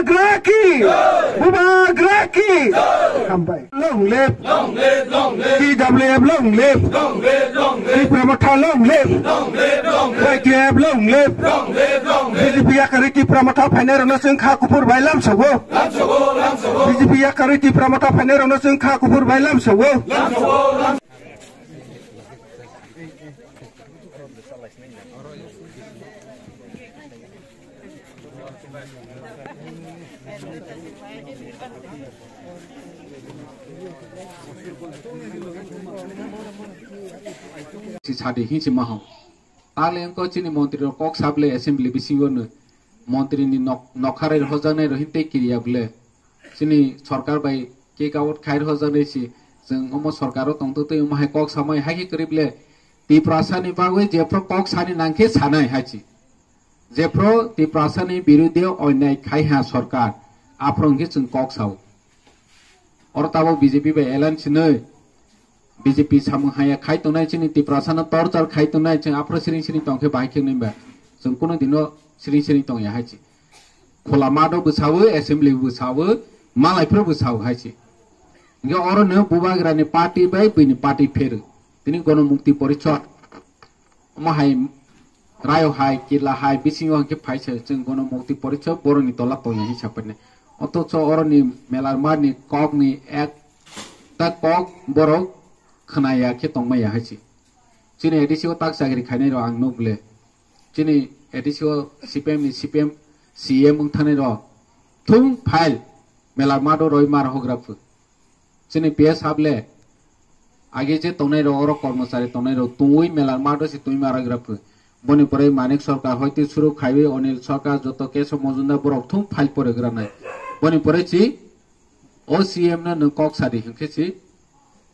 Bubagraki! Bubagraki! Sampai. Long live! Long live! Long live! TWF long live! Long live! Long live! Pramotha long live! Long live! Long live! YTF long live! Long live! Long live! BJP Yakariti Pramotha Phainarano जों खा कुफुर bye लामसौवो BJP Yakariti Pramotha Phainarano जों खा कुफुर bye लामसौवो सादे हिंसे माहो ताले अंको चिनी मंत्री कॉक साबले असेंबली बिसिंगोन मंत्री नि नखारे हजाने रहिते किरियाबले चिनी सरकार बाय के गावत खायर हजाने छि जों अम सरकार तंतते माहे कॉक समय हाकि करिबले ति प्रासानि बागै जेफ्रो कॉक सानि नांखे सानाय हाचि जेफ्रो ति प्रासानि विरुद्धे अन्याय खायहा सरकार आफ्रोंगे जों कॉक साव और ताबो बीजेपी बाय एलान छिनै BJP सामु हाया खाइ तनाय चिनि ति प्रासाना टर्चर खाइ तनाय जों आफ्रो सिरिं सिरिं तंखे बाहायखे नैबा जों कोनो दिनो सिरिं सिरिं तंया हायछि खोला मादो बसावो एसेम्बली बसावो मालायफ्रो बसावो हायछि इंगे अरनो बुबाग्रानि पार्टी बाय बैनि पार्टी फेर तिनि गणमुक्ति परिषद माहाय रायो हाय किला हाय बिसिङो के फाइसे जों गणमुक्ति परिषद बरनि तला तंया हिसाबने अथच अरनि मेलारमारनि ककनि एक ता कक बर खनाया के तंगमाया हायछि चिनि एडिसिओ ताक सागरि खायनाय र आं नोबले चिनि एडिसिओ सीपीएम सीएम उंथाने र थुम फाइल मेला मादो रय मार होग्राफु चिनि पेस हाबले आगे जे तंगनाय र अर कर्मचारी तंगनाय र तुई मेला मादो सि तुई माराग्राफु बनि परे मानिक सरकार हयते सुरु खाइबे अनिल सरकार जत केस मजुंदा बरक थुम फाइल परेग्रानाय बनि परे छि ओ सीएम न कक सादि हंखेछि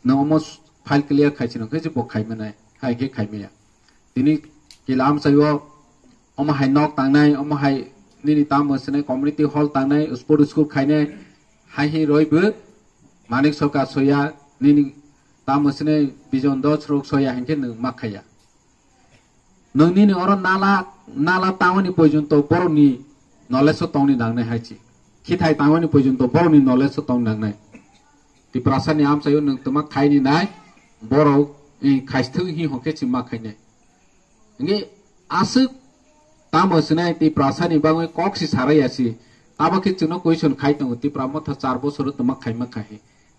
न फाइल क्लियर खाइछि न जे बो खाइमनाय हायके खाइमेया दिनि किलाम सायो अम हाय नक तांनाय अम हाय निनि ताम Masne community hall तांनाय sport school खाइनाय हाय हि रयबो मानिक सरकार सया निनि ताम मसने बिजन द छ्रोक सया हंके न माखाया नोंनिनि अर नाला तावनि पर्यन्त बरनि नलेज तंनि नांनाय हायछि खिथाय तावनि पर्यन्त बरनि नलेज तंनि नांनाय ति प्रासानि आम सायो नों तमा खाइनि नाय बरो इ खाइस्थो हि हकेछि माखायनाय इंगे आसु तामसनाय ति प्रासानि बाङै कक्सि सारायासि ताबके चुनो क्वेश्चन खाइतंग ति प्रामथ 4 बছर तमा खाइमा खाहे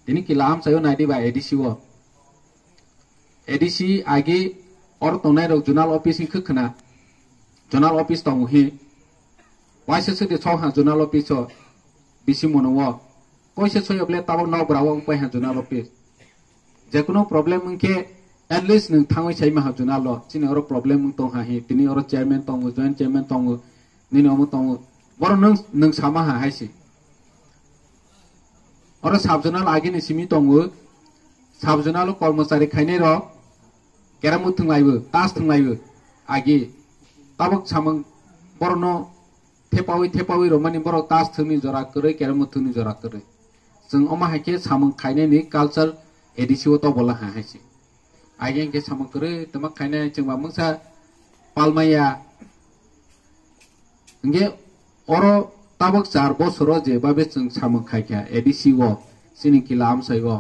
दिनि कि लाम सायो नायदि बा एडीसी आगे और तनाय र जुनाल ऑफिस हि खखना जुनाल ऑफिस तंग हि वाइसे सदे छहा जुनाल ऑफिस बिसि मनव कैसे सयबले ताबो न ब्राव पहा जुनाल ऑफिस जेकुनो प्रॉब्लम के एटलिस्ट नों थाङै साइ माहा जुनाल चिनि और प्रॉब्लम तो हाहि तिनि और चेयरमैन तंग जॉइंट चेयरमैन तंग निनि अमु तंग बर नों सामा हायसि और साब जुनाल आगे नि सिमि तंग साब जुनाल कर्मचारी खाइने र केरामु थंलाइबो तास थंलाइबो आगे ताबक सामं बरनो थेपावै रमानि बर तास थंनि जरा करे केरामु थंनि जरा करे जों अमा हाके सामं खाइने नि कल्चर एडिसिओ तो बोला हायसि आगे के सामं करे तमा खाइने जोंबा मंसा पालमाया इंगे और ताबक 4 बছर जे बाबे जों सामं खाइखा एडिसिओ सिनि किलाम साइबो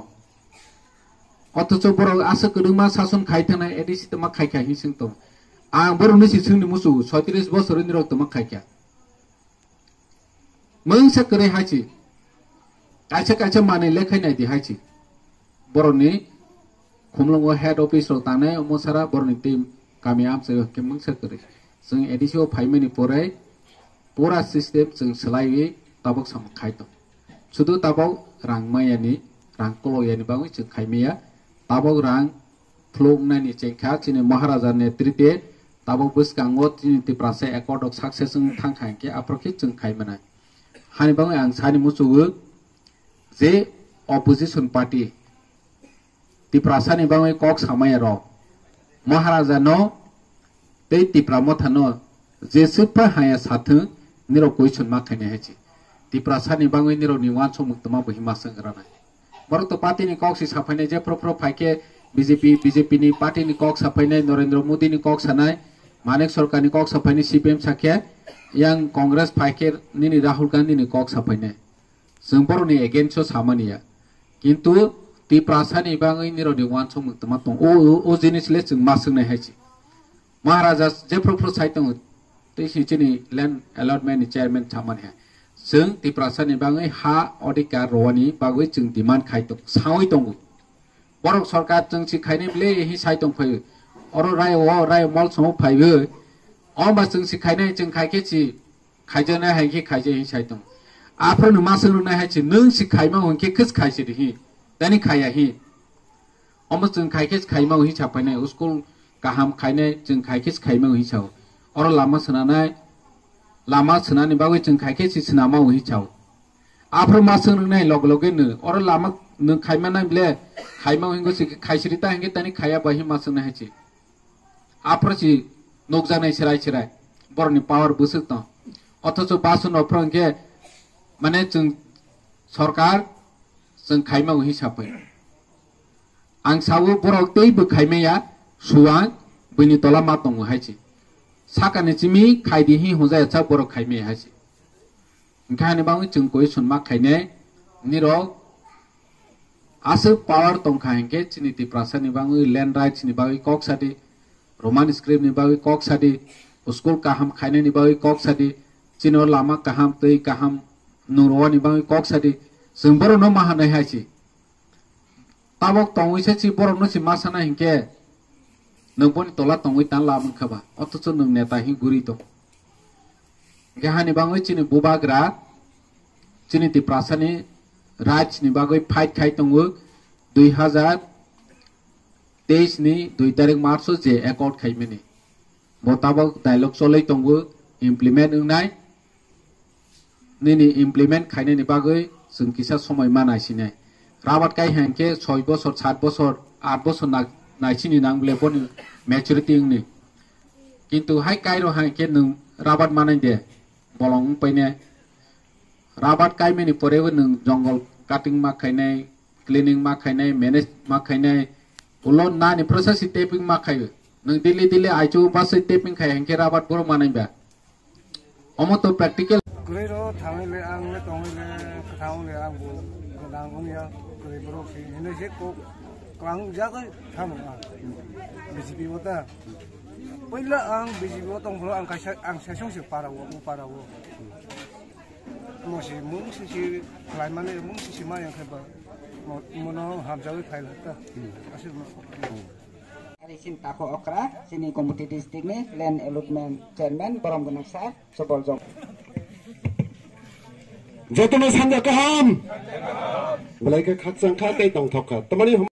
अथच बर आसा कदुमा शासन खाइथानाय एडिसि तमा खाइखा हिसिं तो आं बरनो सि जोंनि मुसु 36 बছरनि र तमा खाइखा मंसा करे हायसि काइसे माने लेखायनाय दि हायसि बरनि खुमलंग हेड ऑफिस रो ताने मोसारा बरनि टीम गामि आमसे के मंसा करे जों एडिसिओ फाइमेनि परे पूरा सिस्टम जों सलायि ताबक सम खाइतो सुदु ताबाव रांमायानि रांकलयानि बाङै जों खाइमेया ताबाव रां फ्लोंनायनि चेंखा चिनि महाराजा नेतृत्वे ताबाव बसकांगो चिनि तिप्रासे एकॉर्ड ऑफ सक्सेस जों थांखांके आप्रखे जों खाइमनाय हानि बाङै आं सानि मुसुगो जे ऑपोजिशन पार्टी तिप्रासानि बाङै कक सामाया र महाराजा न तै तिप्रा मथान जे सुपा हाया साथो निरो क्वेश्चन माखायने हेछि तिप्रासानि बाङै निरो निवान समुक्तमा बहिमा संग्रानाय बर तो पार्टी नि कक साफायनाय जे प्रो फाइके बीजेपी नि पार्टी नि कक साफायनाय नरेंद्र मोदी नि कक सानाय Manik Sorkani kok sapai ni CPM sakya yang Kongres Paikir ni Rahul Gandhi ni kok sapai ni. Sempur ni against so sama ni ya. Kintu ti perasaan ni bang ini rodi wan song tematong. O jenis les jeng masuk ni haji. Maharaja Jeffrey Saitung ti sini ni land allotment ni chairman sama ni. Seng ti perasaan ni bang ha odikar rawani bagui jeng demand kaitung sawi tunggu. Borok Sarkar jeng si kai ni beli hi Saitung pay. Orang rai mal semua pay be. Orang jeng si kai ni jeng kai ke si kai je na hai ke kai je hi Saitung. Apa nu masuk na hai si nung si kai mau ke kes kai si hi. Tani kai ya hi. Orang jeng kai ke kai mau hi capai na uskul kaham kai ni jeng kai ke kai mau hi cau. Orang lama senana ni bagai jeng kai ke si senama mau hi cau. Apa masuk na log ni orang lama nung kai mana beli kai mau hingga si kai cerita hingga tani kaya bahi masuk na hai si. Apa si nukza na cerai borni power busuk to. Atau so basun opron ke mana jeng Sarkar jeng kai mau hi capai. Ang sawu borok tei bu kai ya suang bini tola matong hai si. Sakane cimi kai di hi honza ya borok kai me hai si. Engkau ni bangun jeng koi sun mak kai ne niro asal power tongkha hengke chini ti prasa ni bangun land rights ni bangun kok sadi Roman script ni bangun kok sadi uskul kaham kai ni bangun kok sadi chino lama kaham tei kaham nurwa ni bangun kok sadi semboro no mahanai hai si. Tabok tongwi se si borok no si masana hengke nungponi tola tongwi tan la mengkaba otoso nung neta hi guri to. Gahani bangun chini bubagra chini ti prasa ni Raj ni bagai fight khai tongo 2023 ni 2 tarik Maret je accord khai meni. Botabok dialog solai tongo implement ungnai. Nini implement khai ni bagai sengkisa somai manai sinai. Rabat kai hangke 6 bosor 7 bosor 8 bosor nai sini nang bele pon maturity ni. Kintu hai kai ro hangke nung rabat manai de bolong paine. Rabat kai meni porewe nung jungle cutting mak khainai cleaning mak khainai manage mak khainai ulon na ni process taping mak khai nung dili aichu bas taping khai hengke rabat boro manai ba omo to practical Kuri ro thamai le ang le tongoi le khaung le ang bu nang ong ya kuri boro ki ne je ko klang ja ko tham ang BJP wota poila ang BJP wotong bro ang kaisa ang sesong si para wo Mosi mung si klaiman ni mung si ma yang khaba mono hamjawi khail ta asil Hari sin tako okra sini komite district ni land allotment chairman borom ganaksa sobol jong Jatuh sanjak kaham, mulai ke kacang kakai tong tokat, temani